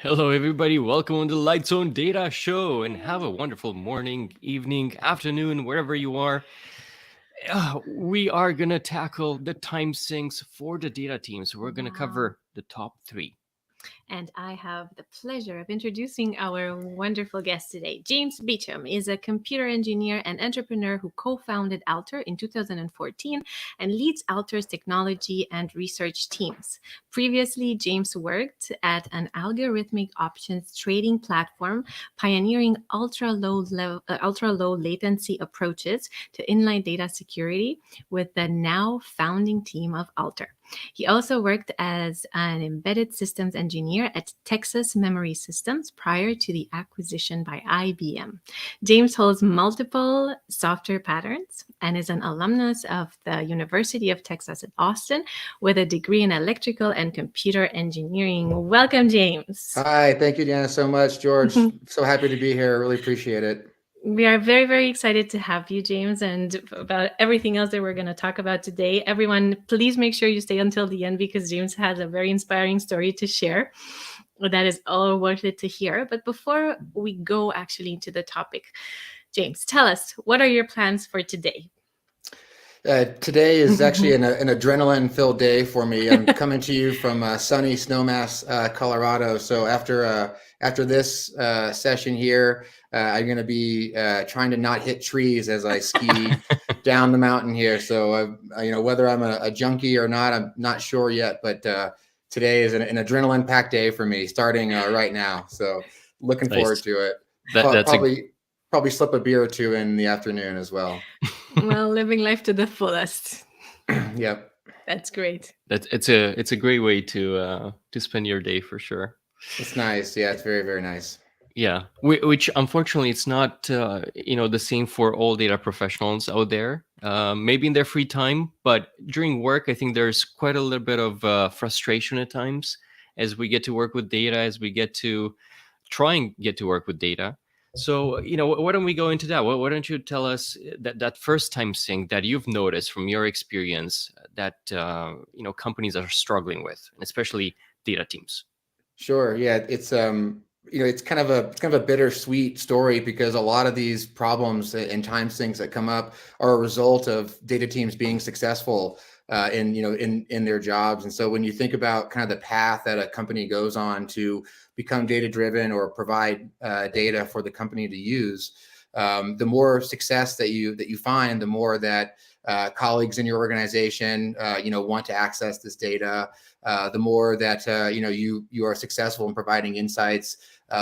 Hello, everybody. Welcome on the Lights On Data Show, and have a wonderful morning, evening, afternoon, wherever you are. We are going to tackle the time sinks for the data teams. We're going to cover the top three. And I have the pleasure of introducing our wonderful guest today. James Beecham is a computer engineer and entrepreneur who co-founded ALTR in 2014 and leads ALTR's technology and research teams. Previously, James worked at an algorithmic options trading platform, pioneering ultra-low latency approaches to inline data security with the now founding team of ALTR. He also worked as an embedded systems engineer at Texas Memory Systems prior to the acquisition by IBM. James holds multiple software patents and is an alumnus of the University of Texas at Austin with a degree in electrical and computer engineering. Welcome, James. Hi, thank you, Diana, so much. George, so happy to be here. Really appreciate it. We are very, very excited to have you, James, and about everything else that we're going to talk about today. Everyone, please make sure you stay until the end because James has a very inspiring story to share. That is all worth it to hear. But before we go actually into the topic, James, tell us, what are your plans for today? Today is actually an adrenaline-filled day for me. I'm coming to you from sunny Snowmass, Colorado. So after this session here, I'm going to be trying to not hit trees as I ski down the mountain here. So whether I'm a junkie or not, I'm not sure yet. But today is an adrenaline-packed day for me, starting right now. So looking forward to it. That's probably slip a beer or two in the afternoon as well. Well, living life to the fullest. Yep. That's great. It's a great way to spend your day for sure. It's nice. Yeah, it's very, very nice. Yeah, which unfortunately it's not the same for all data professionals out there. Maybe in their free time, but during work, I think there's quite a little bit of frustration at times as we get to work with data, as we get to try and get to work with data. So, why don't we go into that? Why don't you tell us that first time sink that you've noticed from your experience that, companies are struggling with, and especially data teams? Sure. Yeah. It's, it's kind of a bittersweet story because a lot of these problems and time sinks that come up are a result of data teams being successful in their jobs. And so when you think about kind of the path that a company goes on to become data driven or provide data for the company to use, the more success that you find, the more that colleagues in your organization want to access this data. The more that you are successful in providing insights,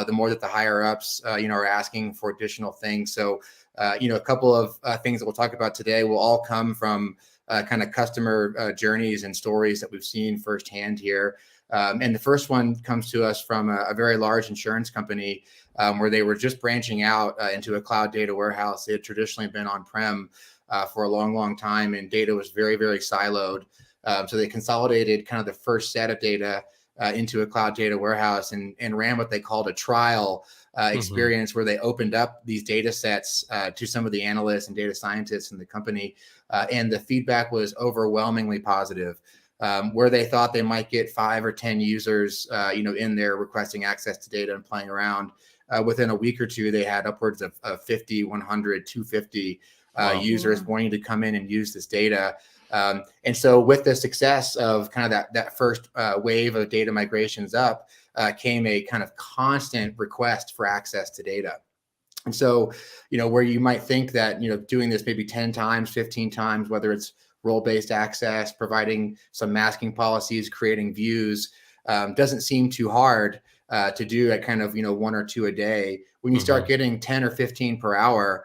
the more that the higher ups are asking for additional things. So a couple of things that we'll talk about today will all come from kind of customer journeys and stories that we've seen firsthand here. And the first one comes to us from a very large insurance company where they were just branching out into a cloud data warehouse. They had traditionally been on-prem for a long, long time, and data was very, very siloed. So they consolidated kind of the first set of data into a cloud data warehouse and ran what they called a trial experience where they opened up these data sets to some of the analysts and data scientists in the company. And the feedback was overwhelmingly positive. Where they thought they might get 5 or 10 users, in there requesting access to data and playing around. Within a week or two, they had upwards of 50, 100, 250 users wanting to come in and use this data. And so with the success of kind of that first wave of data migrations up, came a kind of constant request for access to data. And so, where you might think that, doing this maybe 10 times, 15 times, whether it's role-based access, providing some masking policies, creating views, doesn't seem too hard to do at kind of, 1 or 2 a day. When you start getting 10 or 15 per hour,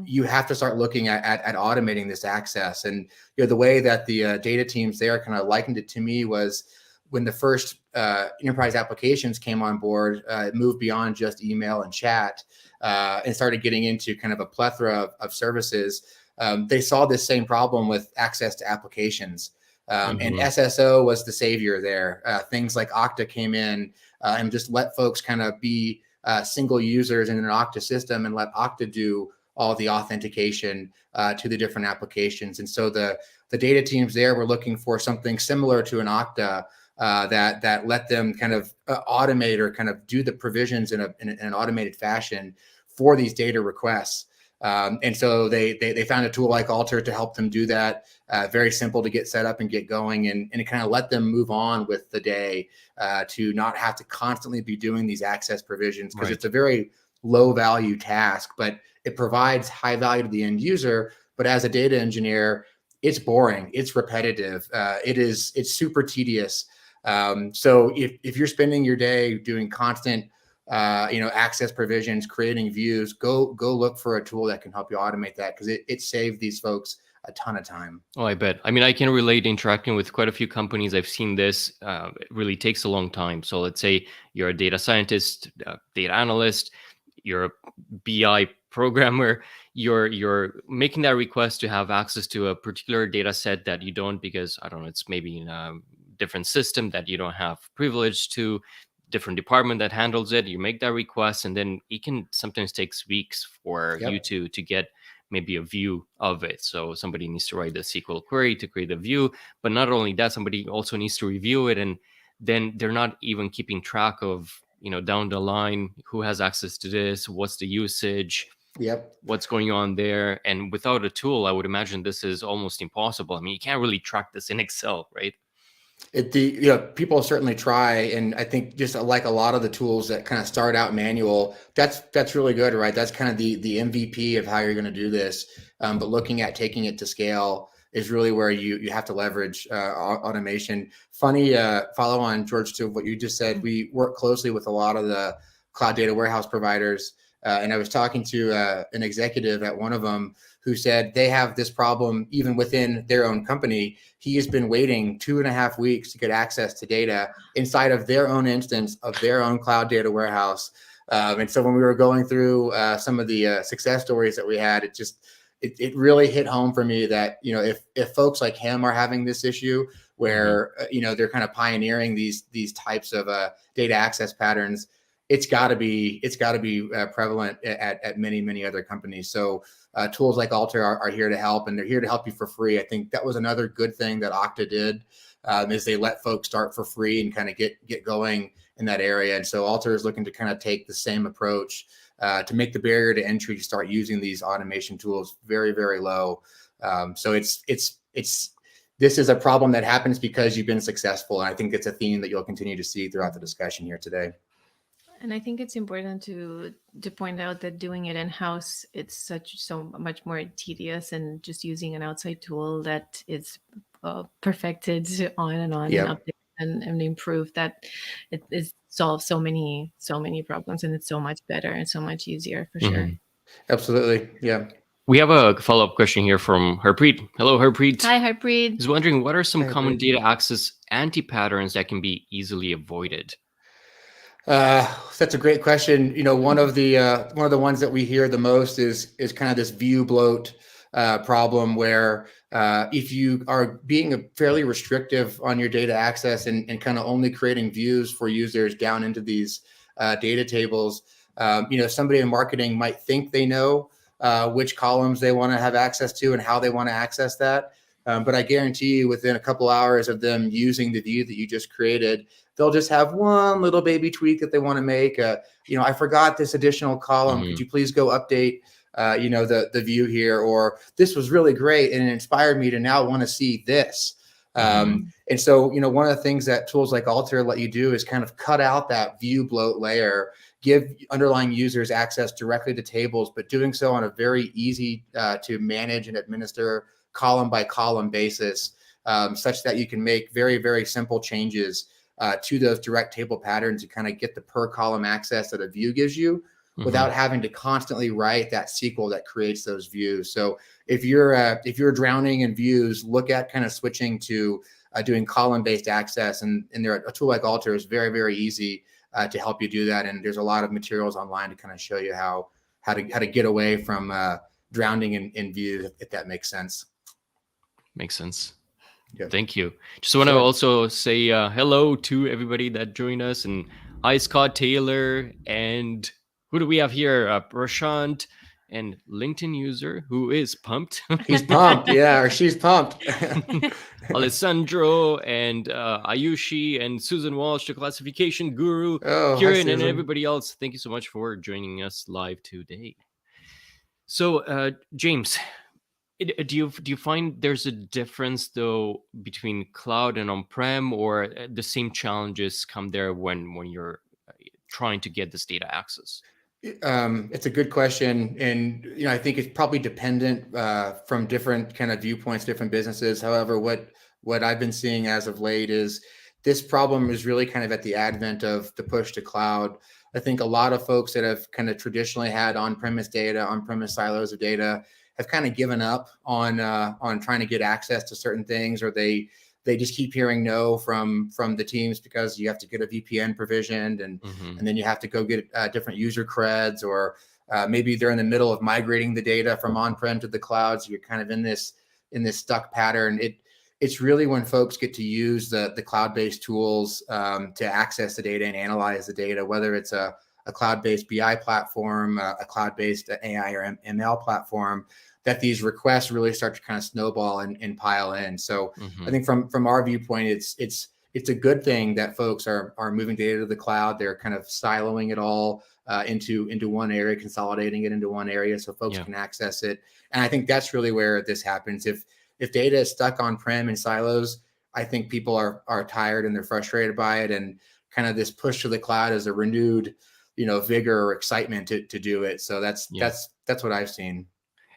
you have to start looking at automating this access. And the way that the data teams there kind of likened it to me was when the first enterprise applications came on board, it moved beyond just email and chat and started getting into kind of a plethora of services. They saw this same problem with access to applications. And SSO was the savior there. Things like Okta came in and just let folks kind of be single users in an Okta system and let Okta do all the authentication to the different applications. And so the data teams there were looking for something similar to an Okta that let them kind of automate or kind of do the provisions in an automated fashion for these data requests. And so they found a tool like ALTR to help them do that. Very simple to get set up and get going, and it kind of let them move on with the day to not have to constantly be doing these access provisions, because it's a very low value task, but it provides high value to the end user. But as a data engineer, it's boring, it's repetitive, it's super tedious. So if you're spending your day doing constant access provisions, creating views, go look for a tool that can help you automate that, because it saved these folks a ton of time. Oh, I bet. I mean, I can relate interacting with quite a few companies. I've seen this. It really takes a long time. So let's say you're a data scientist, data analyst, you're a BI programmer, you're making that request to have access to a particular data set that you don't, because, I don't know, it's maybe in a different system that you don't have privilege to, different department that handles it. You make that request, and then it can sometimes takes weeks for you to get maybe a view of it. So somebody needs to write the SQL query to create a view, but not only that, somebody also needs to review it, and then they're not even keeping track of, down the line, who has access to this, what's the usage, what's going on there. And without a tool, I would imagine this is almost impossible. I mean, you can't really track this in Excel, right? People certainly try, and I think just like a lot of the tools that kind of start out manual, that's really good, right? That's kind of the MVP of how you're going to do this. But looking at taking it to scale is really where you have to leverage automation. Funny follow on, George, to what you just said. We work closely with a lot of the cloud data warehouse providers, and I was talking to an executive at one of them who said they have this problem even within their own company. He has been waiting 2.5 weeks to get access to data inside of their own instance of their own cloud data warehouse. And so when we were going through some of the success stories that we had, it really hit home for me that, if folks like him are having this issue where, they're kind of pioneering these types of data access patterns, it's got to be prevalent at many, many other companies. So tools like ALTR are here to help, and they're here to help you for free. I think that was another good thing that Okta did, is they let folks start for free and kind of get going in that area. And so ALTR is looking to kind of take the same approach to make the barrier to entry to start using these automation tools very, very low. So this is a problem that happens because you've been successful. And I think it's a theme that you'll continue to see throughout the discussion here today. And I think it's important to point out that doing it in-house, it's so much more tedious, and just using an outside tool that is perfected on and update and improve, that it solves so many problems, and it's so much better and so much easier for sure. Absolutely. Yeah. We have a follow-up question here from Harpreet. Hello, Harpreet. Hi, Harpreet. He's wondering, what are some common data access anti-patterns that can be easily avoided? That's a great question. One of the ones that we hear the most is kind of this view bloat problem, where if you are being fairly restrictive on your data access and kind of only creating views for users down into these data tables, somebody in marketing might think they know which columns they want to have access to and how they want to access that. But I guarantee you, within a couple hours of them using the view that you just created, they'll just have one little baby tweak that they want to make. I forgot this additional column. Could you please go update, the view here? Or this was really great, and it inspired me to now want to see this. And so, one of the things that tools like ALTR let you do is kind of cut out that view bloat layer, give underlying users access directly to tables, but doing so on a very easy to manage and administer column by column basis, such that you can make very, very simple changes to those direct table patterns to kind of get the per column access that a view gives you without having to constantly write that SQL that creates those views. So if you're drowning in views, look at kind of switching to doing column-based access, and a tool like ALTR is very, very easy to help you do that. And there's a lot of materials online to kind of show you how to get away from drowning in views, if that makes sense. Makes sense. Yeah. Thank you. Just want to also say hello to everybody that joined us, and hi, Scott Taylor, and who do we have here? Prashant, and LinkedIn user who is pumped. He's pumped, yeah, or she's pumped. Alessandro and Ayushi and Susan Walsh, the classification guru, Oh, hi, Kieran, and Susan. everybody else. Thank you so much for joining us live today. So, James, do you find there's a difference though between cloud and on-prem, or the same challenges come there when you're trying to get this data access? It's a good question, and I think it's probably dependent from different kind of viewpoints, different businesses. However, what I've been seeing as of late is this problem is really kind of at the advent of the push to cloud. I think a lot of folks that have kind of traditionally had on-premise data, on-premise silos of data, have kind of given up on trying to get access to certain things, or they just keep hearing no from the teams because you have to get a VPN provisioned, and then you have to go get different user creds, or maybe they're in the middle of migrating the data from on-prem to the cloud, so you're kind of in this stuck pattern. It's really when folks get to use the cloud-based tools to access the data and analyze the data, whether it's a cloud-based BI platform, a cloud-based AI or ML platform, that these requests really start to kind of snowball and pile in. So I think from our viewpoint, it's a good thing that folks are moving data to the cloud. They're kind of siloing it all into one area, consolidating it into one area so folks can access it. And I think that's really where this happens. If data is stuck on-prem in silos, I think people are tired and they're frustrated by it. And kind of this push to the cloud is a renewed, vigor or excitement to do it. So that's what I've seen.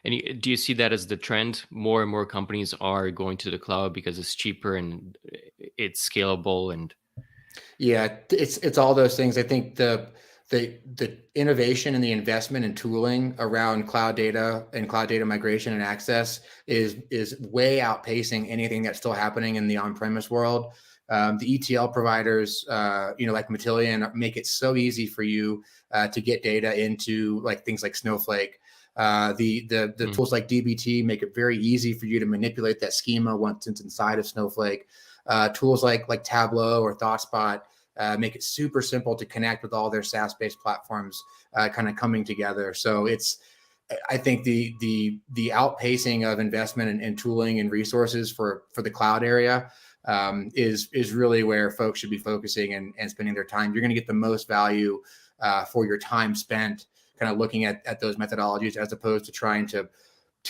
And do you see that as the trend? More and more companies are going to the cloud because it's cheaper and it's scalable. And yeah, it's all those things. I think the innovation and the investment and tooling around cloud data and cloud data migration and access is way outpacing anything that's still happening in the on-premise world. The ETL providers, like Matillion, make it so easy for you to get data into like things like Snowflake. The tools like DBT make it very easy for you to manipulate that schema once it's inside of Snowflake. Tools like Tableau or ThoughtSpot make it super simple to connect with all their SaaS-based platforms kind of coming together. So I think the outpacing of investment in tooling and resources for the cloud area is really where folks should be focusing and spending their time. You're going to get the most value for your time spent kind of looking at those methodologies, as opposed to trying to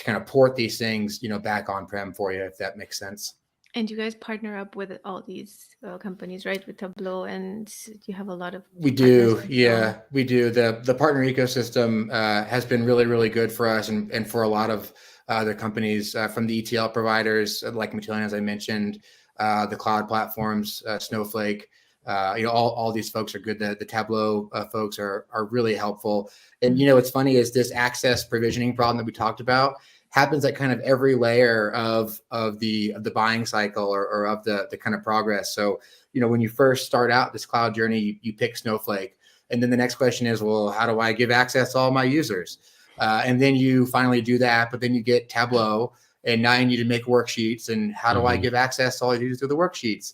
kind of port these things, back on-prem for you, if that makes sense. And you guys partner up with all these companies, right? With Tableau, and you have a lot of. We do, yeah, we do. The partner ecosystem has been really, really good for us, and for a lot of other companies, from the ETL providers like Matillion, as I mentioned, the cloud platforms, Snowflake. All these folks are good. The Tableau folks are really helpful. And what's funny is this access provisioning problem that we talked about happens at kind of every layer of the buying cycle or of the kind of progress. So when you first start out this cloud journey, you pick Snowflake, and then the next question is, well, how do I give access to all my users? And then you finally do that, but then you get Tableau, and now you need to make worksheets. And how do I give access to all users through the worksheets?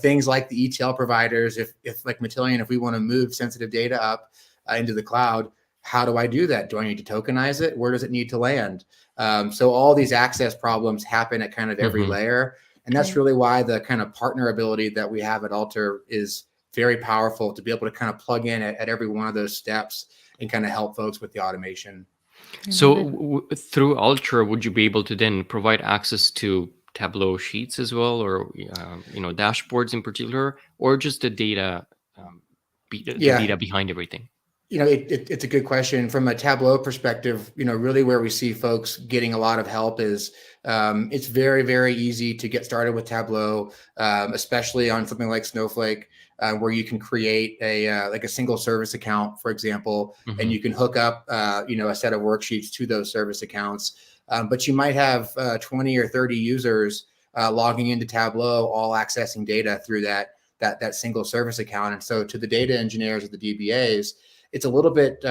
Things like the ETL providers, if like Matillion, if we want to move sensitive data up into the cloud, how do I do that? Do I need to tokenize it? Where does it need to land? So all these access problems happen at kind of every layer. And that's really why the kind of partner ability that we have at ALTR is very powerful, to be able to kind of plug in at every one of those steps and kind of help folks with the automation. So through ALTR, would you be able to then provide access to Tableau sheets as well, or dashboards in particular, or just the data, data behind everything? It's a good question. From a Tableau perspective, really where we see folks getting a lot of help is it's very, very easy to get started with Tableau, especially on something like Snowflake, where you can create a single service account, for example, and you can hook up a set of worksheets to those service accounts. But you might have 20 or 30 users logging into Tableau, all accessing data through that single service account. And so to the data engineers or the DBAs, it's a little bit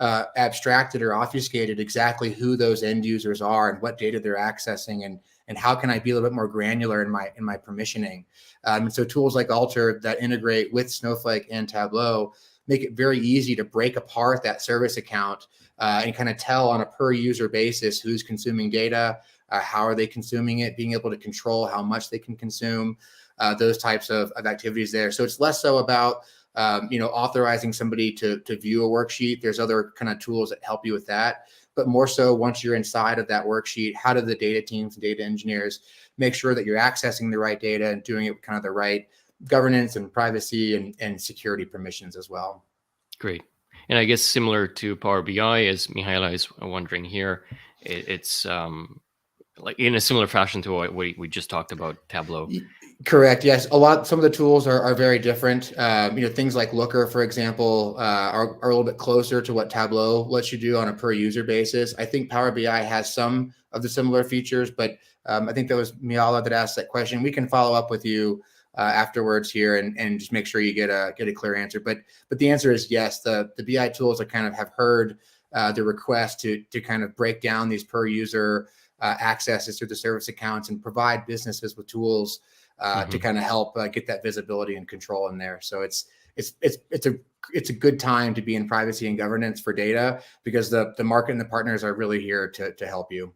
abstracted or obfuscated exactly who those end users are and what data they're accessing, and how can I be a little bit more granular in my permissioning. And so tools like ALTR that integrate with Snowflake and Tableau make it very easy to break apart that service account and kind of tell on a per user basis who's consuming data, how are they consuming it, being able to control how much they can consume, those types of activities there. So it's less so about authorizing somebody to view a worksheet. There's other kind of tools that help you with that. But more so, once you're inside of that worksheet, how do the data teams and data engineers make sure that you're accessing the right data and doing it with kind of the right governance and privacy and security permissions as well? Great. And I guess similar to Power BI, as Mihaela is wondering here, it's like in a similar fashion to what we just talked about, Tableau. Correct. Yes. Some of the tools are very different. Things like Looker, for example, are a little bit closer to what Tableau lets you do on a per user basis. I think Power BI has some of the similar features, but I think that was Mihaela that asked that question. We can follow up with you afterwards here and just make sure you get a clear answer. But the answer is yes. The BI tools are kind of have heard the request to kind of break down these per user accesses to the service accounts and provide businesses with tools to kind of help get that visibility and control in there. So it's a good time to be in privacy and governance for data, because the market and the partners are really here to help you.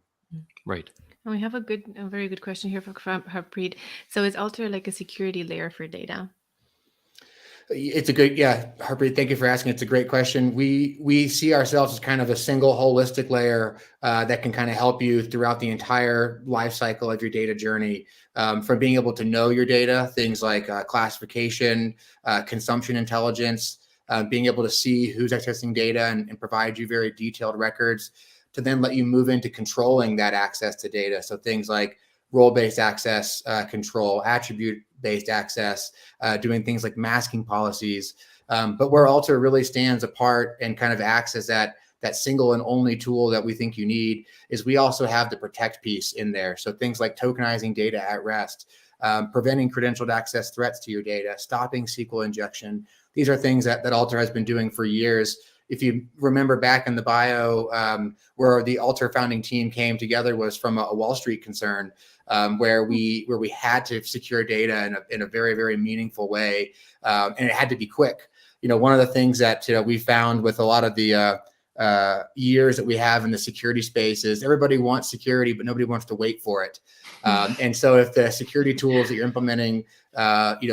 Right. And we have a very good question here from Harpreet. So is ALTR like a security layer for data? It's a good, Harpreet, thank you for asking. It's a great question. We see ourselves as kind of a single holistic layer that can kind of help you throughout the entire life cycle of your data journey, from being able to know your data, things like classification, consumption intelligence, being able to see who's accessing data and provide you very detailed records, to then let you move into controlling that access to data. So things like role-based access control, attribute-based access, doing things like masking policies. But where ALTR really stands apart and kind of acts as that single and only tool that we think you need is we also have the protect piece in there. So things like tokenizing data at rest, preventing credentialed access threats to your data, stopping SQL injection. These are things that ALTR has been doing for years. If you remember back in the bio, where the ALTR founding team came together was from a Wall Street concern, where we had to secure data in a very, very meaningful way, and it had to be quick. One of the things that we found with a lot of the years that we have in the security space is everybody wants security, but nobody wants to wait for it. And so if the security tools that you're implementing,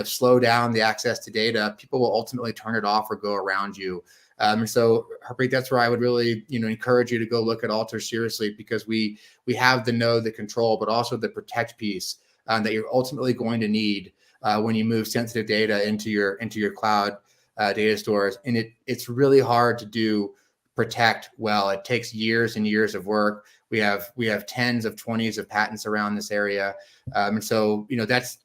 slow down the access to data, people will ultimately turn it off or go around you. And so, Harpreet, that's where I would really, encourage you to go look at ALTR seriously, because we have the know, the control, but also the protect piece that you're ultimately going to need when you move sensitive data into your cloud data stores. And it's really hard to do protect well. It takes years and years of work. We have tens of 20s of patents around this area, and so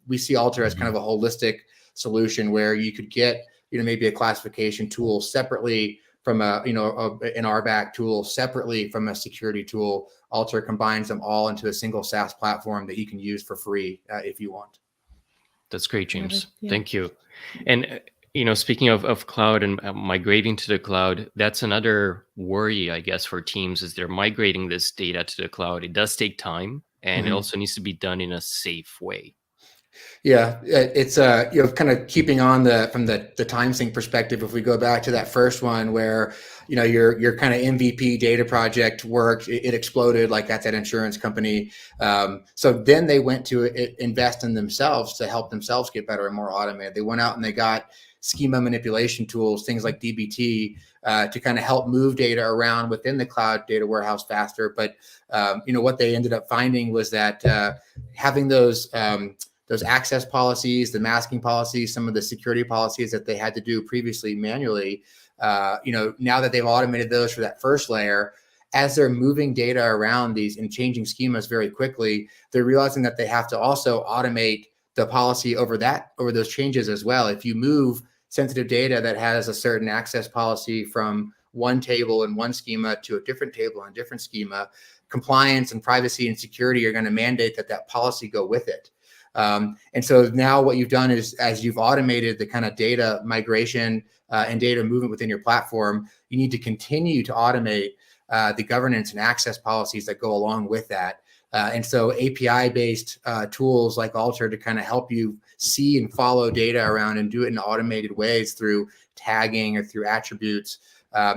we see ALTR as kind of a holistic solution where you could get maybe a classification tool separately from an RBAC tool separately from a security tool. ALTR combines them all into a single SaaS platform that you can use for free if you want. That's great, James. Thank you. And speaking of cloud and migrating to the cloud, that's another worry, I guess, for teams as they're migrating this data to the cloud. It does take time, and it also needs to be done in a safe way. Yeah, it's kind of keeping on from the time sync perspective. If we go back to that first one where your kind of MVP data project worked, it exploded like at that insurance company. So then they went to invest in themselves to help themselves get better and more automated. They went out and they got schema manipulation tools, things like DBT, to kind of help move data around within the cloud data warehouse faster. But what they ended up finding was that having those access policies, the masking policies, some of the security policies that they had to do previously manually, now that they've automated those for that first layer, as they're moving data around these and changing schemas very quickly, they're realizing that they have to also automate the policy over those changes as well. If you move sensitive data that has a certain access policy from one table and one schema to a different table and a different schema, compliance and privacy and security are going to mandate that policy go with it. And so now what you've done is, as you've automated the kind of data migration and data movement within your platform, you need to continue to automate the governance and access policies that go along with that. And so API-based tools like ALTR to kind of help you see and follow data around and do it in automated ways through tagging or through attributes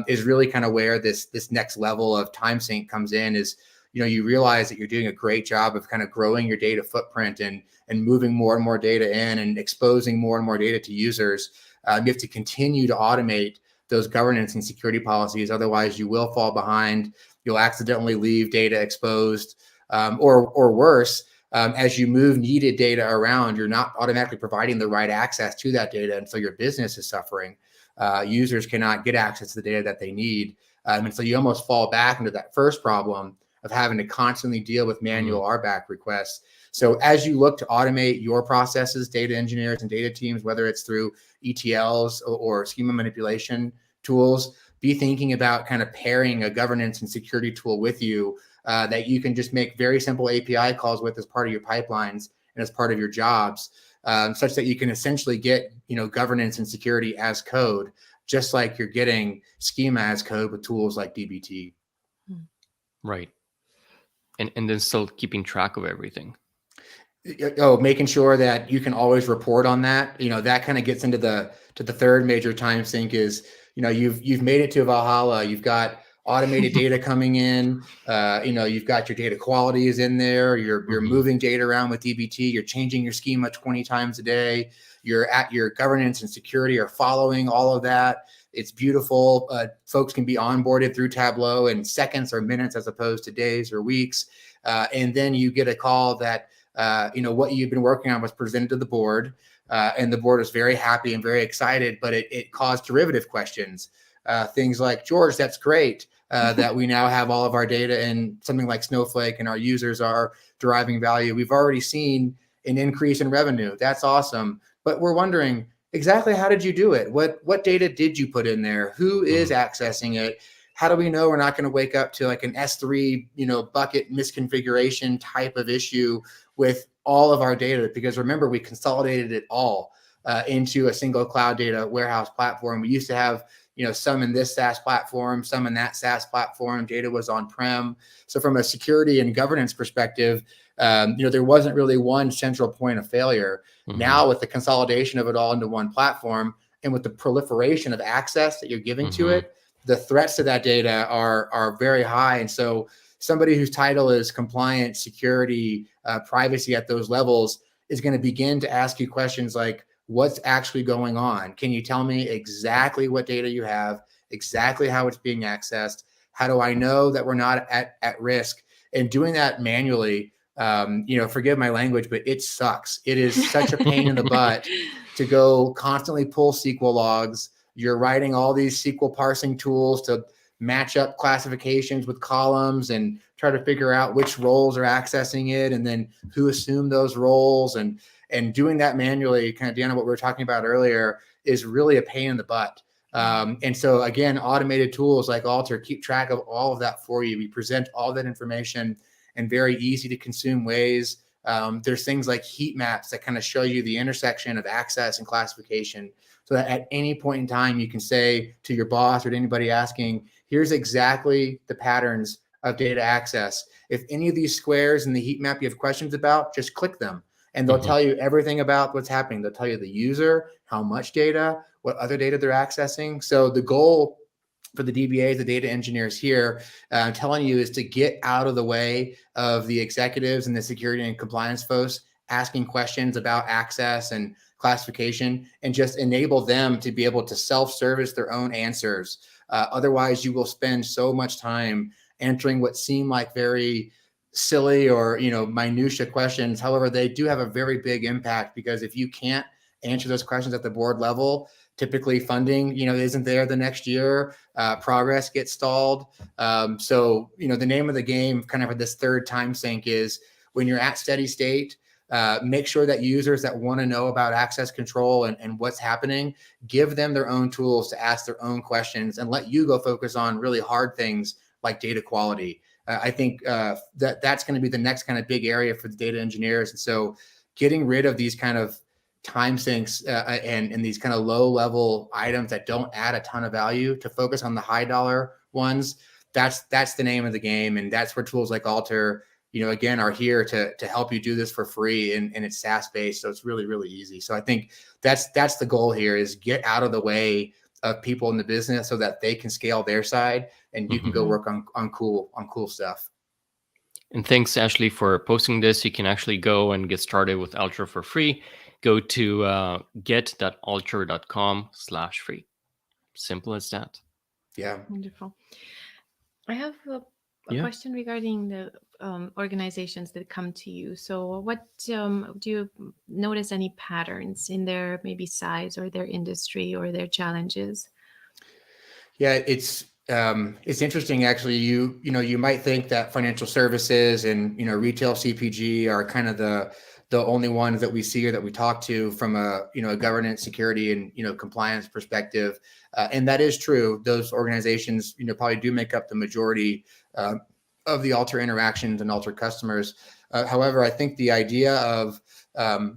is really kind of where this next level of time sync comes in. Is, you realize that you're doing a great job of kind of growing your data footprint and moving more and more data in and exposing more and more data to users. You have to continue to automate those governance and security policies. Otherwise, you will fall behind. You'll accidentally leave data exposed, or worse, as you move needed data around, you're not automatically providing the right access to that data, and so your business is suffering. Users cannot get access to the data that they need, and so you almost fall back into that first problem of having to constantly deal with manual RBAC requests. So as you look to automate your processes, data engineers and data teams, whether it's through ETLs or schema manipulation tools, be thinking about kind of pairing a governance and security tool with you that you can just make very simple API calls with as part of your pipelines and as part of your jobs, such that you can essentially get, governance and security as code, just like you're getting schema as code with tools like dbt. Right. And then still keeping track of everything. Oh, making sure that you can always report on that. That kind of gets into the third major time sink is, you've made it to Valhalla. You've got automated data coming in. You've got your data quality is in there. You're moving data around with dbt. You're changing your schema 20 times a day. Your governance and security are following all of that. It's beautiful. Folks can be onboarded through Tableau in seconds or minutes as opposed to days or weeks. And then you get a call that what you've been working on was presented to the board, and the board was very happy and very excited, but it caused derivative questions. Things like, George, that's great that we now have all of our data in something like Snowflake and our users are deriving value. We've already seen an increase in revenue. That's awesome. But we're wondering, exactly how did you do it? What data did you put in there? Who is accessing it? How do we know we're not going to wake up to like an S3, bucket misconfiguration type of issue with all of our data? Because remember, we consolidated it all into a single cloud data warehouse platform. We used to have, some in this SaaS platform, some in that SaaS platform. Data was on-prem. So from a security and governance perspective, there wasn't really one central point of failure. Now with the consolidation of it all into one platform and with the proliferation of access that you're giving to it, the threats to that data are very high. And so somebody whose title is compliance, security, privacy at those levels is going to begin to ask you questions like, what's actually going on? Can you tell me exactly what data you have, exactly how it's being accessed? How do I know that we're not at risk? And doing that manually, forgive my language, but it sucks. It is such a pain in the butt to go constantly pull SQL logs. You're writing all these SQL parsing tools to match up classifications with columns and try to figure out which roles are accessing it and then who assumed those roles. And doing that manually, kind of, Deanna, what we were talking about earlier, is really a pain in the butt. And so again, automated tools like ALTR keep track of all of that for you. We present all that information in very easy to consume ways. There's things like heat maps that kind of show you the intersection of access and classification, so that at any point in time, you can say to your boss or to anybody asking, here's exactly the patterns of data access. If any of these squares in the heat map you have questions about, just click them and they'll tell you everything about what's happening. They'll tell you the user, how much data, what other data they're accessing. So the goal for the DBAs, the data engineers here, I'm telling you, is to get out of the way of the executives and the security and compliance folks asking questions about access and classification, and just enable them to be able to self-service their own answers. Otherwise, you will spend so much time answering what seem like very silly or minutia questions. However, they do have a very big impact, because if you can't answer those questions at the board level, typically funding isn't there the next year. Progress gets stalled. So the name of the game kind of for this third time sink is, when you're at steady state, make sure that users that want to know about access control and what's happening, give them their own tools to ask their own questions and let you go focus on really hard things like data quality. I think that's going to be the next kind of big area for the data engineers. And so getting rid of these kind of time sinks and these kind of low level items that don't add a ton of value, to focus on the high dollar ones, that's the name of the game. And that's where tools like ALTR, again, are here to help you do this for free, and it's SaaS based. So it's really, really easy. So I think that's the goal here, is get out of the way of people in the business so that they can scale their side and you can go work on cool stuff. And thanks, Ashley, for posting this. You can actually go and get started with ALTR for free. Go to get.alter.com/free. Simple as that. Yeah. Wonderful. I have a question regarding the organizations that come to you. So what do you notice any patterns in their maybe size or their industry or their challenges? Yeah, it's interesting actually. You might think that financial services and retail CPG are kind of the only ones that we see or that we talk to from a governance, security, and compliance perspective, and that is true. Those organizations probably do make up the majority of the ALTR interactions and ALTR customers. However, I think the idea of a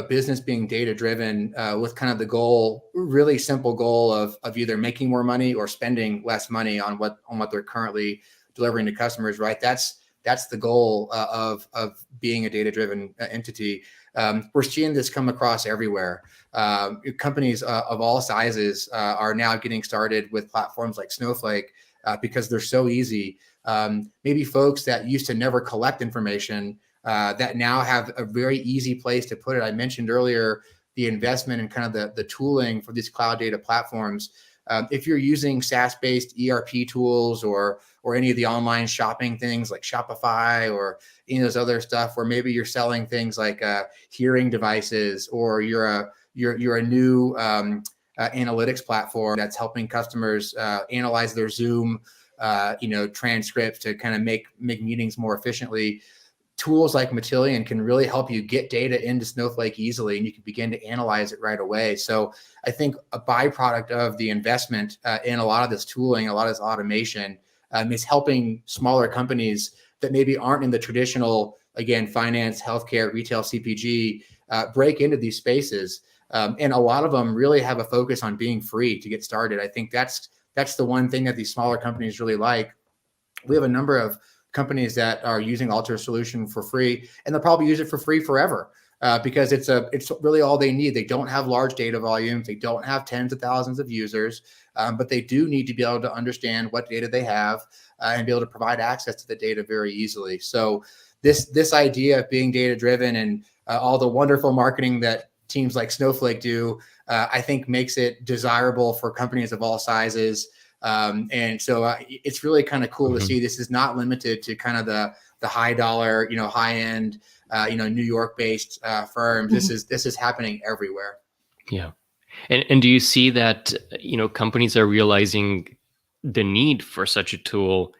business being data driven with kind of the goal, really simple goal of either making more money or spending less money on what they're currently delivering to customers, right? That's the goal of being a data driven entity. We're seeing this come across everywhere. Companies of all sizes are now getting started with platforms like Snowflake because they're so easy. Maybe folks that used to never collect information that now have a very easy place to put it. I mentioned earlier the investment in kind of the tooling for these cloud data platforms. If you're using SaaS-based ERP tools or any of the online shopping things like Shopify or any of those other stuff, where maybe you're selling things like hearing devices, or you're a new analytics platform that's helping customers analyze their Zoom transcripts to kind of make meetings more efficiently. Tools like Matillion can really help you get data into Snowflake easily, and you can begin to analyze it right away. So I think a byproduct of the investment in a lot of this tooling, a lot of this automation, is helping smaller companies that maybe aren't in the traditional, again, finance, healthcare, retail, CPG, break into these spaces. And a lot of them really have a focus on being free to get started. I think that's the one thing that these smaller companies really like. We have a number of companies that are using ALTR solution for free, and they'll probably use it for free forever because it's really all they need. They don't have large data volumes. They don't have tens of thousands of users, but they do need to be able to understand what data they have and be able to provide access to the data very easily. So this idea of being data driven and all the wonderful marketing that teams like Snowflake do, I think makes it desirable for companies of all sizes. And so it's really kind of cool to see this is not limited to kind of the high dollar, high end, New York based firms. This is happening everywhere. Yeah. And do you see that, companies are realizing the need for such a tool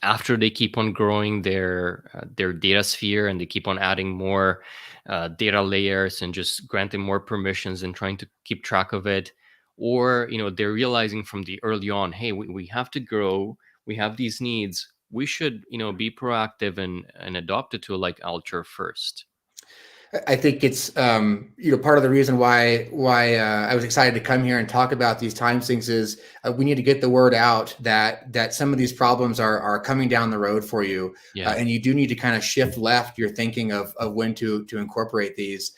after they keep on growing their data sphere, and they keep on adding more data layers and just granting more permissions and trying to keep track of it? Or, they're realizing from the early on, hey, we have to grow. We have these needs. We should, be proactive and adopt a tool like ALTR first. I think it's part of the reason why I was excited to come here and talk about these time sinks is we need to get the word out that some of these problems are coming down the road for you, and you do need to kind of shift left your thinking of when to incorporate these.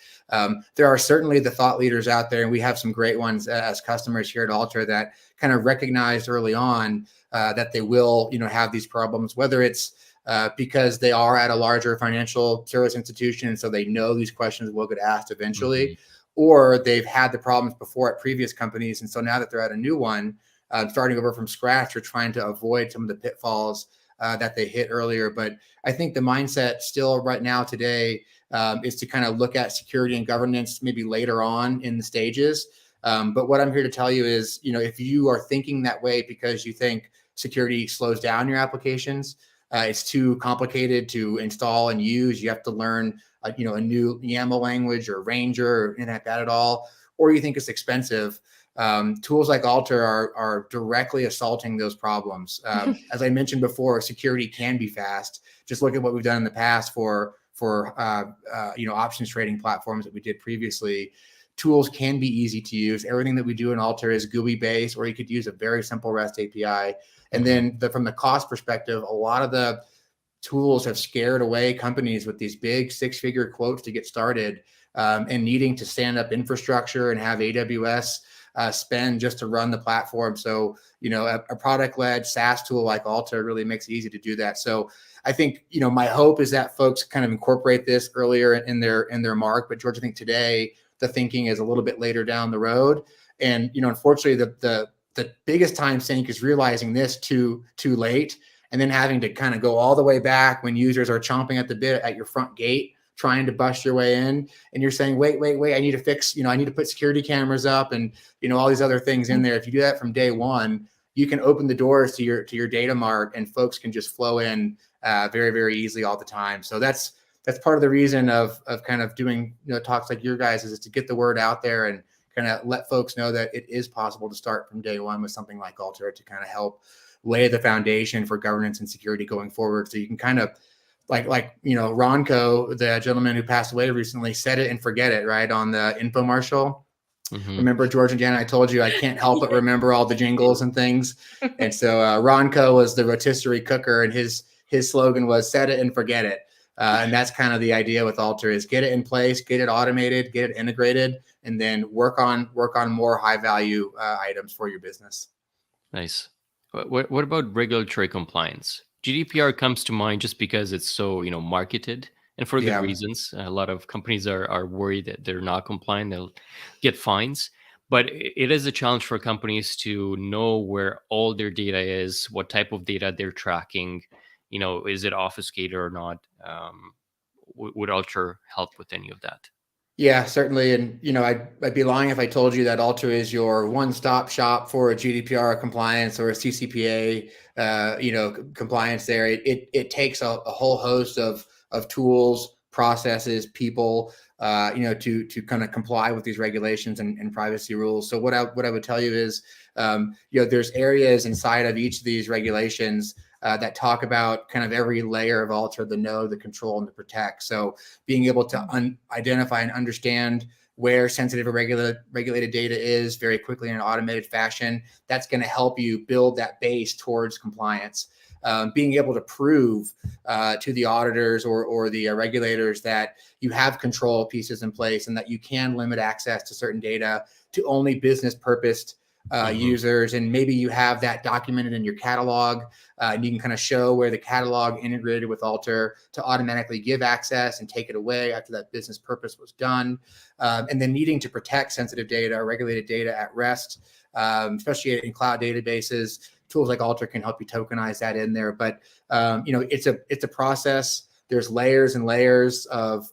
There are certainly the thought leaders out there, and we have some great ones as customers here at ALTR that kind of recognized early on that they will have these problems, whether it's because they are at a larger financial service institution, and so they know these questions will get asked eventually, or they've had the problems before at previous companies, and so now that they're at a new one, starting over from scratch, they're trying to avoid some of the pitfalls that they hit earlier. But I think the mindset still right now today is to kind of look at security and governance maybe later on in the stages. But what I'm here to tell you is, if you are thinking that way because you think security slows down your applications, it's too complicated to install and use, you have to learn a new YAML language or Ranger or anything like that at all, or you think it's expensive, tools like ALTR are directly assaulting those problems. As I mentioned before, security can be fast. Just look at what we've done in the past for options trading platforms that we did previously. Tools can be easy to use. Everything that we do in ALTR is GUI based, or you could use a very simple REST API. And then from the cost perspective, a lot of the tools have scared away companies with these big 6-figure quotes to get started, and needing to stand up infrastructure and have AWS spend just to run the platform. So, a product-led SaaS tool like ALTR really makes it easy to do that. So I think, my hope is that folks kind of incorporate this earlier in their mark. But George, I think today the thinking is a little bit later down the road. And, unfortunately, the biggest time sink is realizing this too late, and then having to kind of go all the way back when users are chomping at the bit at your front gate, trying to bust your way in, and you're saying, wait, I need to fix, I need to put security cameras up and, all these other things in there. If you do that from day one, you can open the doors to your data mart, and folks can just flow in very, very easily all the time. So that's part of the reason of kind of doing, talks like your guys, is to get the word out there and kind of let folks know that it is possible to start from day one with something like ALTR to kind of help lay the foundation for governance and security going forward. So you can kind of like Ronco, the gentleman who passed away recently, set it and forget it, right, on the infomercial. Mm-hmm. Remember, George and Janet, I told you I can't help but remember all the jingles and things. And so Ronco was the rotisserie cooker, and his slogan was set it and forget it. And that's kind of the idea with ALTR, is get it in place, get it automated, get it integrated, and then work on more high value items for your business. Nice. What about regulatory compliance? GDPR comes to mind just because it's so, marketed, and for good reasons. A lot of companies are worried that they're not compliant, they'll get fines. But it is a challenge for companies to know where all their data is, what type of data they're tracking, is it obfuscated or not? Would ALTR help with any of that? Yeah, certainly. And, I'd be lying if I told you that ALTR is your one-stop shop for a GDPR compliance or a CCPA, compliance there. It takes a whole host of tools, processes, people, to kind of comply with these regulations and privacy rules. So what I would tell you is, there's areas inside of each of these regulations that talk about kind of every layer of ALTR, the know, the control, and the protect. So being able to identify and understand where sensitive or regulated data is very quickly in an automated fashion, that's going to help you build that base towards compliance. Being able to prove to the auditors or the regulators that you have control pieces in place and that you can limit access to certain data to only business purposed users, and maybe you have that documented in your catalog, and you can kind of show where the catalog integrated with ALTR to automatically give access and take it away after that business purpose was done, and then needing to protect sensitive data or regulated data at rest, especially in cloud databases. Tools like ALTR can help you tokenize that in there, but it's a process. There's layers and layers of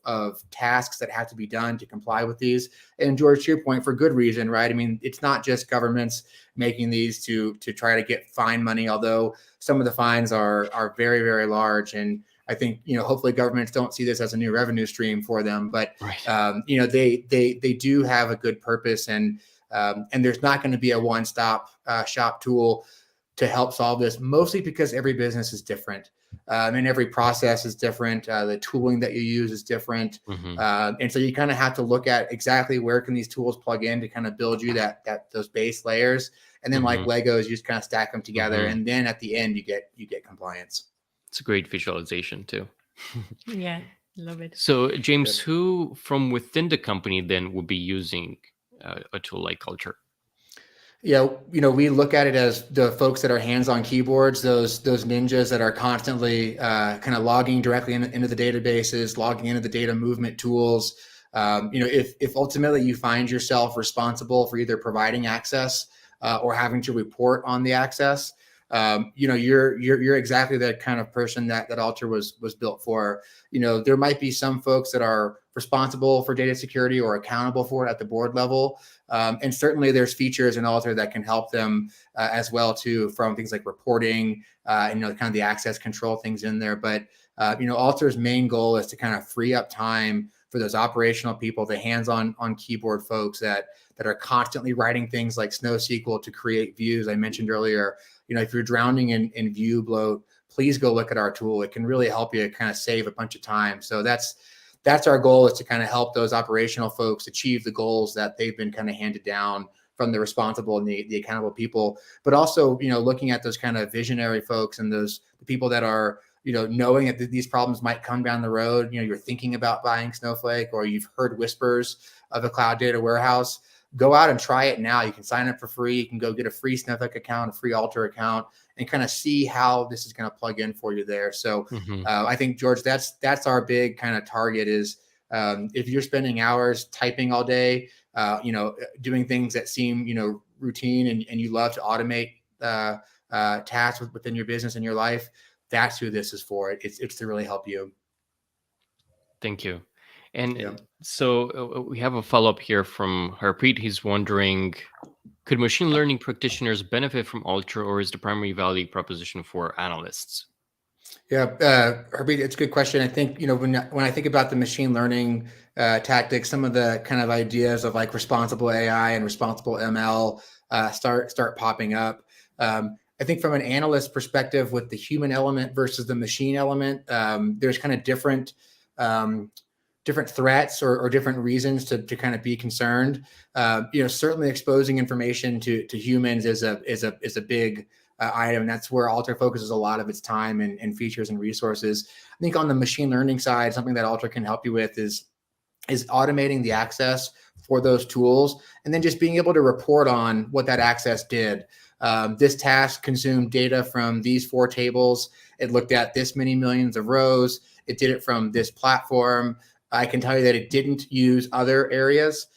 tasks that have to be done to comply with these. And George, to your point, for good reason, right? I mean, it's not just governments making these to try to get fine money, although some of the fines are very, very large. And I think, hopefully governments don't see this as a new revenue stream for them, but, right. They do have a good purpose, and there's not going to be a one-stop shop tool to help solve this, mostly because every business is different. And every process is different. The tooling that you use is different. Mm-hmm. And so you kind of have to look at exactly where can these tools plug in to kind of build you those base layers. And then like Legos, you just kind of stack them together. And then at the end, you get compliance. It's a great visualization too. Yeah, love it. So James, who from within the company then would be using a tool like ALTR? Yeah, we look at it as the folks that are hands-on keyboards, those ninjas that are constantly kind of logging directly into the databases, logging into the data movement tools. If ultimately you find yourself responsible for either providing access or having to report on the access, you're exactly that kind of person that ALTR was built for. There might be some folks that are responsible for data security or accountable for it at the board level. And certainly there's features in ALTR that can help them as well too, from things like reporting, kind of the access control things in there. But, ALTR's main goal is to kind of free up time for those operational people, the hands-on keyboard folks that are constantly writing things like SnowSQL to create views. I mentioned earlier, if you're drowning in view bloat, please go look at our tool. It can really help you kind of save a bunch of time. So that's our goal, is to kind of help those operational folks achieve the goals that they've been kind of handed down from the responsible and the accountable people, but also, looking at those kind of visionary folks and the people that are, knowing that these problems might come down the road. You're thinking about buying Snowflake, or you've heard whispers of a cloud data warehouse. go out and try it now. You can sign up for free. You can go get a free Snowflake account, a free ALTR account, and kind of see how this is going to plug in for you there. So I think, George, that's our big kind of target is if you're spending hours typing all day, doing things that seem, routine and you love to automate tasks within your business and your life, that's who this is for. It's to really help you. Thank you. And so we have a follow-up here from Harpreet. He's wondering, could machine learning practitioners benefit from ALTR, or is the primary value proposition for analysts? Yeah, Harpreet, it's a good question. I think, when I think about the machine learning tactics, some of the kind of ideas of like responsible AI and responsible ML start popping up. I think from an analyst perspective, with the human element versus the machine element, there's kind of different threats or different reasons to kind of be concerned. Certainly exposing information to humans is a big item. That's where ALTR focuses a lot of its time and features and resources. I think on the machine learning side, something that ALTR can help you with is automating the access for those tools, and then just being able to report on what that access did. This task consumed data from these 4 tables. It looked at this many millions of rows. It did it from this platform. I can tell you that it didn't use other areas.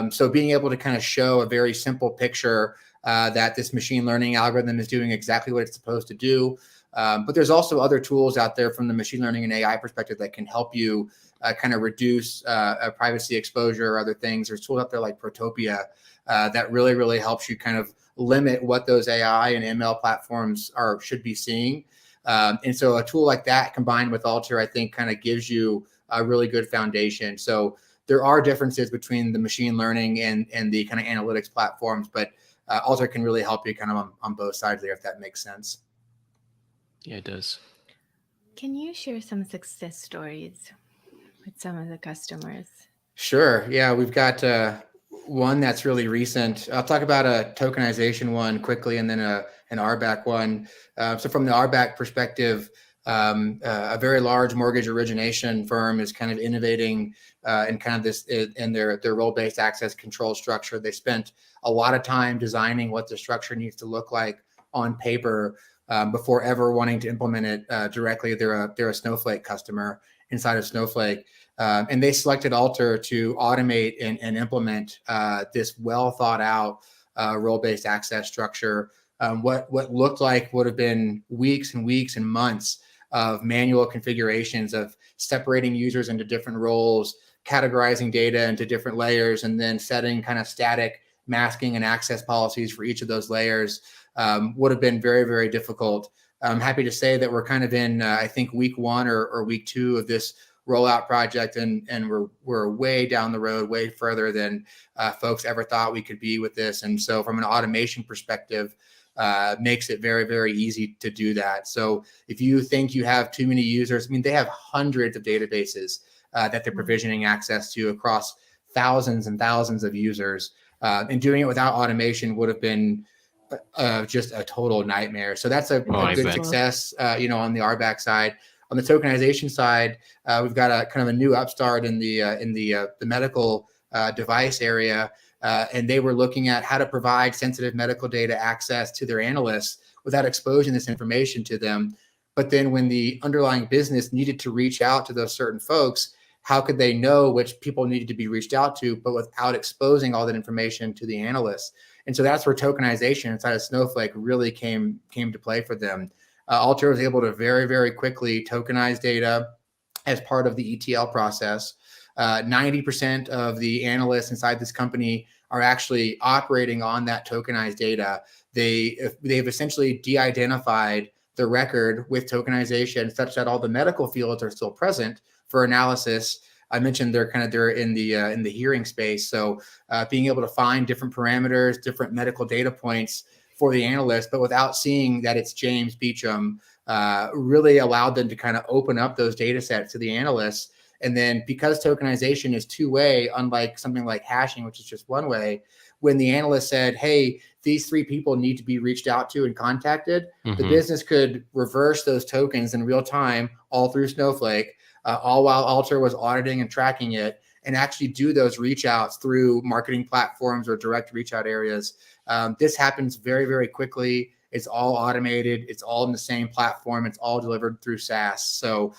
So being able to kind of show a very simple picture that this machine learning algorithm is doing exactly what it's supposed to do. But there's also other tools out there from the machine learning and AI perspective that can help you kind of reduce privacy exposure or other things. There's tools out there like Protopia that really, really helps you kind of limit what those AI and ML platforms should be seeing. And so a tool like that combined with ALTR, I think, kind of gives you a really good foundation. So there are differences between the machine learning and the kind of analytics platforms, but ALTR can really help you kind of on both sides there, if that makes sense. Yeah, it does. Can you share some success stories with some of the customers? Sure. Yeah, we've got one that's really recent. I'll talk about a tokenization one quickly, and then an RBAC one. So from the RBAC perspective, a very large mortgage origination firm is kind of innovating in kind of this in their role-based access control structure. They spent a lot of time designing what the structure needs to look like on paper before ever wanting to implement it directly. They're a Snowflake customer inside of Snowflake. And they selected ALTR to automate and implement this well thought out role-based access structure. What looked like would have been weeks and weeks and months of manual configurations of separating users into different roles, categorizing data into different layers, and then setting kind of static masking and access policies for each of those layers would have been very, very difficult. I'm happy to say that we're kind of in, I think, week 1 or week 2 of this rollout project, and we're way down the road, way further than folks ever thought we could be with this. And so from an automation perspective, makes it very, very easy to do that. So if you think you have too many users, I mean, they have hundreds of databases that they're provisioning access to across thousands and thousands of users. And doing it without automation would have been just a total nightmare. So that's a good success, on the RBAC side. On the tokenization side, we've got a kind of a new upstart in the medical device area. And they were looking at how to provide sensitive medical data access to their analysts without exposing this information to them. But then when the underlying business needed to reach out to those certain folks, how could they know which people needed to be reached out to, but without exposing all that information to the analysts? And so that's where tokenization inside of Snowflake really came to play for them. ALTR was able to very, very quickly tokenize data as part of the ETL process. 90% of the analysts inside this company are actually operating on that tokenized data. They've essentially de-identified the record with tokenization such that all the medical fields are still present for analysis. I mentioned they're in the hearing space. So being able to find different parameters, different medical data points for the analyst, but without seeing that it's James Beecham, really allowed them to kind of open up those data sets to the analysts. And then because tokenization is two-way, unlike something like hashing, which is just one way, when the analyst said, hey, these 3 people need to be reached out to and contacted, the business could reverse those tokens in real time all through Snowflake, all while ALTR was auditing and tracking it. and actually do those reach outs through marketing platforms or direct reach out areas. This happens very, very quickly. It's all automated. It's all in the same platform. It's all delivered through SaaS. So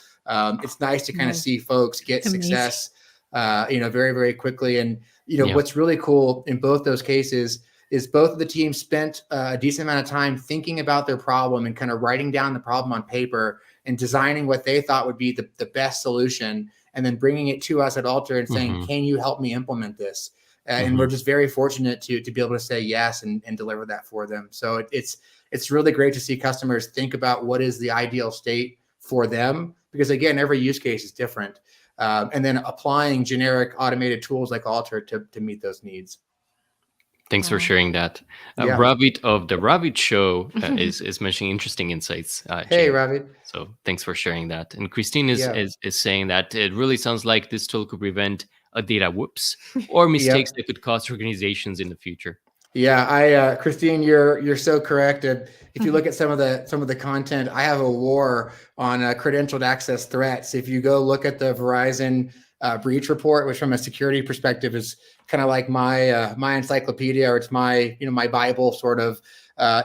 it's nice to kind of see folks get success, very, very quickly. And, what's really cool in both those cases is both of the teams spent a decent amount of time thinking about their problem and kind of writing down the problem on paper and designing what they thought would be the best solution, and then bringing it to us at ALTR and saying, can you help me implement this? And we're just very fortunate to be able to say yes and deliver that for them. So it's really great to see customers think about what is the ideal state for them, because again, every use case is different. And then applying generic automated tools like ALTR to meet those needs. Thanks for sharing that. Ravid of the Ravid Show is mentioning interesting insights. Hey, Ravid. So thanks for sharing that. And Christine is saying that it really sounds like this tool could prevent a data whoops or mistakes that could cost organizations in the future. Yeah, Christine, you're so correct. And if you look at some of the content, I have a war on credentialed access threats. If you go look at the Verizon breach report, which from a security perspective is kind of like my encyclopedia, or it's my my Bible sort of.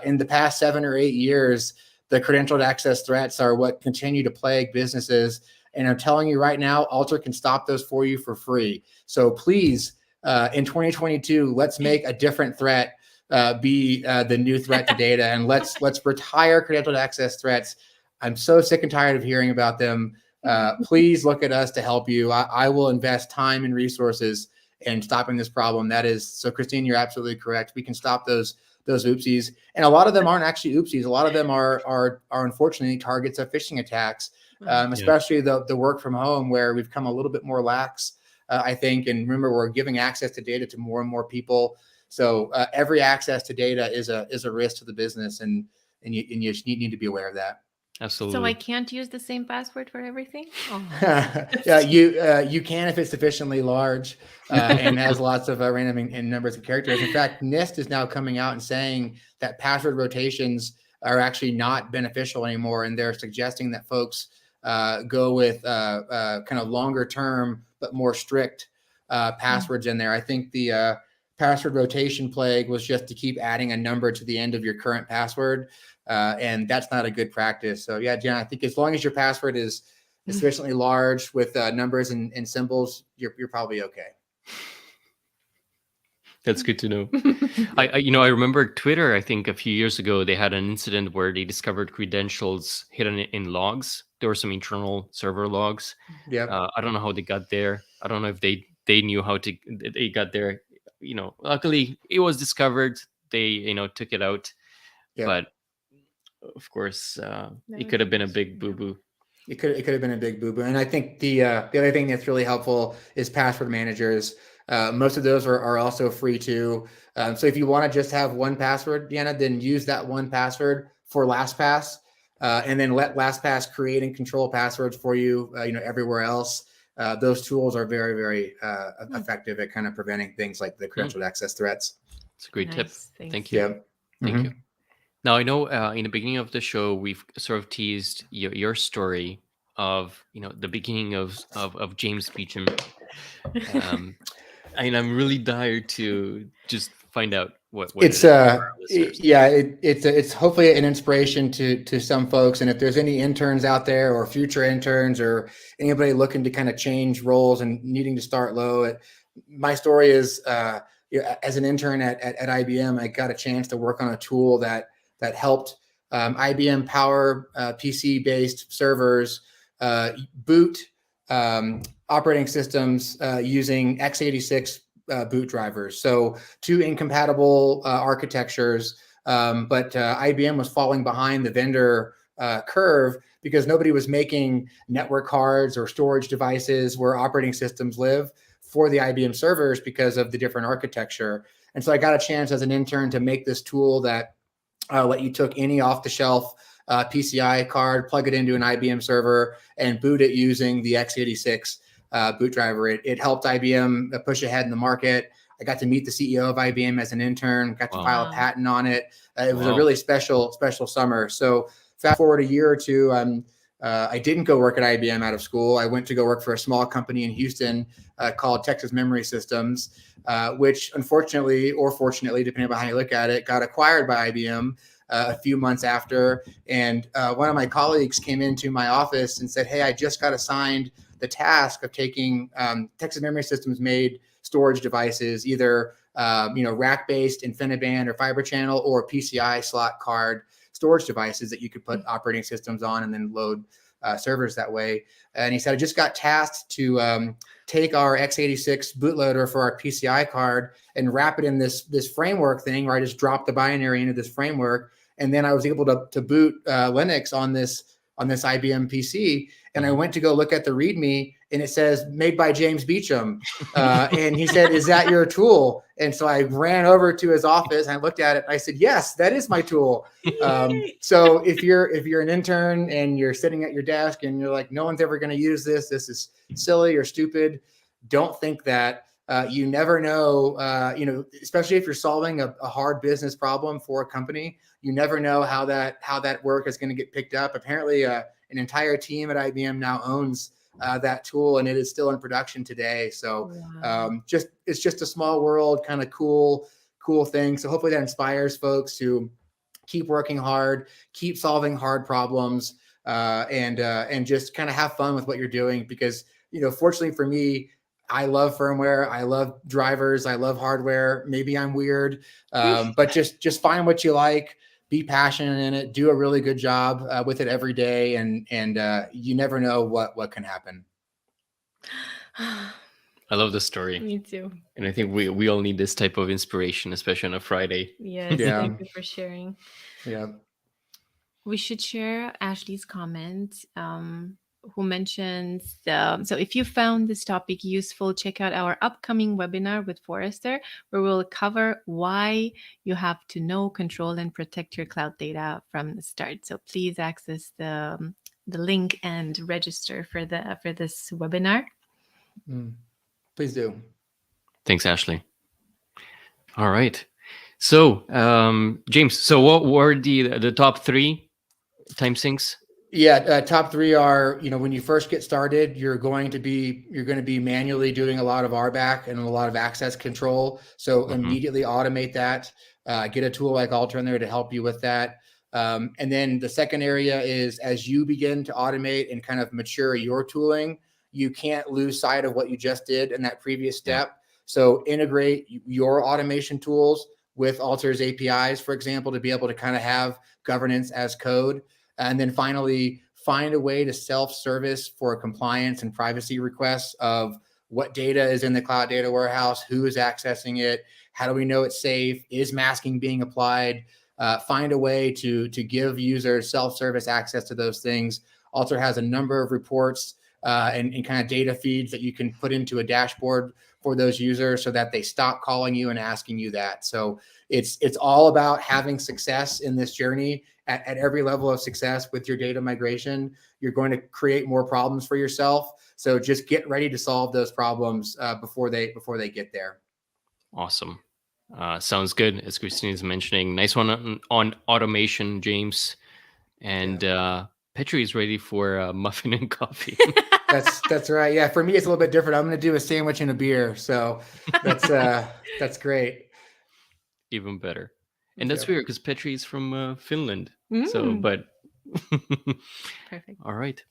In the past 7 or 8 years, the credentialed access threats are what continue to plague businesses. And I'm telling you right now, ALTR can stop those for you for free. So please, in 2022, let's make a different threat be the new threat to data, and let's retire credentialed access threats. I'm so sick and tired of hearing about them. Please look at us to help you. I will invest time and resources in stopping this problem. So Christine, you're absolutely correct. We can stop those oopsies. And a lot of them aren't actually oopsies. A lot of them are unfortunately targets of phishing attacks, especially the work from home, where we've come a little bit more lax, I think. And remember, we're giving access to data to more and more people. So every access to data is a risk to the business, and you need to be aware of that. Absolutely. So I can't use the same password for everything? Oh. Yeah, you can if it's sufficiently large and has lots of random in numbers of characters. In fact, NIST is now coming out and saying that password rotations are actually not beneficial anymore, and they're suggesting that folks go with kind of longer term but more strict passwords in there. I think the password rotation plague was just to keep adding a number to the end of your current password. And that's not a good practice. So yeah, Jen, I think as long as your password is sufficiently large with numbers and symbols, you're probably okay. That's good to know. I remember Twitter, I think a few years ago, they had an incident where they discovered credentials hidden in logs. There were some internal server logs. Yeah. I don't know how they got there. I don't know if they knew how they got there. Luckily it was discovered. They, took it out. Yep. But of course, it could have been a big boo-boo. It could have been a big boo-boo. And I think the other thing that's really helpful is password managers. Most of those are also free too. So if you want to just have one password, Deanna, then use that one password for LastPass, and then let LastPass create and control passwords for you, everywhere else. Those tools are very, very effective at kind of preventing things like the credentialed access threats. It's a great tip. Thank you. Yeah. Thank you. Now, I know in the beginning of the show, we've sort of teased your story of, the beginning of James Beecham. And I'm really dire to just find out what it's it's hopefully an inspiration to some folks. And if there's any interns out there or future interns or anybody looking to kind of change roles and needing to start low, my story is as an intern at IBM, I got a chance to work on a tool that helped IBM Power PC-based servers boot operating systems using x86 boot drivers. So 2 incompatible architectures, but IBM was falling behind the vendor curve because nobody was making network cards or storage devices where operating systems live for the IBM servers because of the different architecture. And so I got a chance as an intern to make this tool that let you took any off-the-shelf PCI card, plug it into an IBM server, and boot it using the x86 boot driver. It helped IBM push ahead in the market. I got to meet the CEO of IBM as an intern, got to file a patent on it. It was a really special summer. So fast forward a year or two, I'm I didn't go work at IBM out of school. I went to go work for a small company in Houston called Texas Memory Systems, which unfortunately, or fortunately, depending on how you look at it, got acquired by IBM a few months after. And one of my colleagues came into my office and said, "Hey, I just got assigned the task of taking Texas Memory Systems made storage devices, either rack-based InfiniBand or Fiber Channel, or PCI slot card storage devices that you could put operating systems on and then load servers that way." And he said, "I just got tasked to take our x86 bootloader for our PCI card and wrap it in this framework thing where I just dropped the binary into this framework. And then I was able to boot Linux on this IBM PC. And I went to go look at the README, and it says made by James Beecham. And he said, 'Is that your tool?' And so I ran over to his office and I looked at it and I said, 'Yes, that is my tool.' So if you're an intern and you're sitting at your desk and you're like, no one's ever going to use this is silly or stupid, don't think that. You never know, especially if you're solving a hard business problem for a company, you never know how that work is going to get picked up. Apparently, an entire team at IBM now owns that tool, and it is still in production today. So it's just a small world, kind of cool thing. So hopefully that inspires folks to keep working hard, keep solving hard problems, and just kind of have fun with what you're doing. Because, fortunately for me, I love firmware. I love drivers. I love hardware. Maybe I'm weird, but just find what you like, be passionate in it, do a really good job with it every day. And you never know what can happen. I love the story. Me too. And I think we all need this type of inspiration, especially on a Friday. Yes, Yeah. Thank you for sharing. Yeah. We should share Ashley's comment, who mentions, so if you found this topic useful, check out our upcoming webinar with Forrester, where we'll cover why you have to know, control, and protect your cloud data from the start. So please access the link and register for this webinar. Please do. Thanks, Ashley. All right. So, James, so what were the top 3 time sinks? Yeah, top 3 are, when you first get started, you're going to be manually doing a lot of RBAC and a lot of access control. So immediately automate that. Get a tool like ALTR in there to help you with that. And then the second area is, as you begin to automate and kind of mature your tooling, you can't lose sight of what you just did in that previous step. So integrate your automation tools with ALTR's APIs, for example, to be able to kind of have governance as code. And then finally, find a way to self-service for compliance and privacy requests of what data is in the cloud data warehouse, who is accessing it, how do we know it's safe, is masking being applied? Find a way to give users self-service access to those things. ALTR has a number of reports and kind of data feeds that you can put into a dashboard for those users so that they stop calling you and asking you that. So it's all about having success in this journey at every level of success with your data migration. You're going to create more problems for yourself. So just get ready to solve those problems before they get there. Awesome. Sounds good. As Christine is mentioning, nice one on automation, James. And Petri is ready for muffin and coffee. That's right. Yeah, for me it's a little bit different. I'm going to do a sandwich and a beer. So that's great. Even better. And that's weird because Petri is from Finland. So, but Perfect. All right.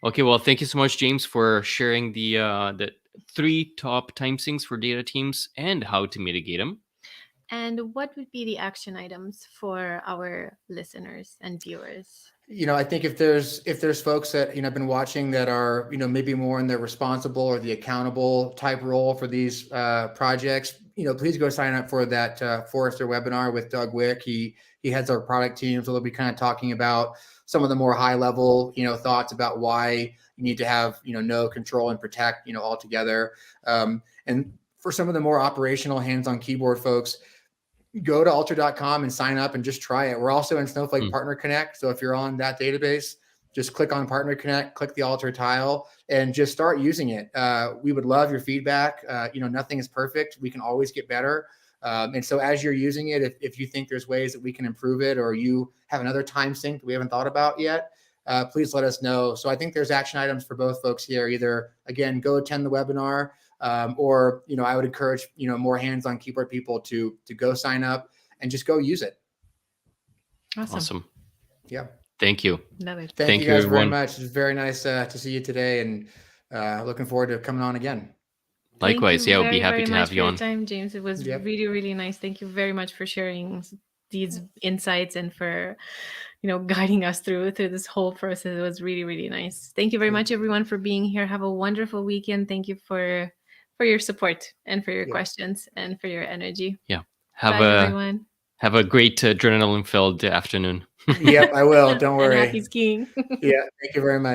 Okay. Well, thank you so much, James, for sharing the 3 top time sinks for data teams and how to mitigate them. And what would be the action items for our listeners and viewers? I think if there's folks that have been watching that are maybe more in the responsible or the accountable type role for these projects, please go sign up for that Forrester webinar with Doug Wick. He heads our product team, so they'll be kind of talking about some of the more high level thoughts about why you need to have know, control, and protect all together. And for some of the more operational hands-on keyboard folks, go to altr.com and sign up and just try it. We're also in Snowflake Partner Connect. So if you're on that database, just click on Partner Connect, click the ALTR tile, and just start using it. We would love your feedback. Nothing is perfect. We can always get better. And so as you're using it, if you think there's ways that we can improve it, or you have another time sink that we haven't thought about yet, please let us know. So I think there's action items for both folks here. Either, again, go attend the webinar, or, I would encourage, more hands-on keyboard people to go sign up and just go use it. Awesome. Yeah. Thank you. Love it. Thank you guys everyone. very much. It's very nice to see you today, and looking forward to coming on again. Likewise. Yeah, I'll be happy to have you on. Time, James. It was really, really nice. Thank you very much for sharing these insights and for, guiding us through this whole process. It was really, really nice. Thank you very much, everyone, for being here. Have a wonderful weekend. Thank you for your support and for your questions and for your energy. Yeah. Everyone. Have a great adrenaline-filled afternoon. Yep, I will. Don't worry. And happy skiing. Yeah. Thank you very much.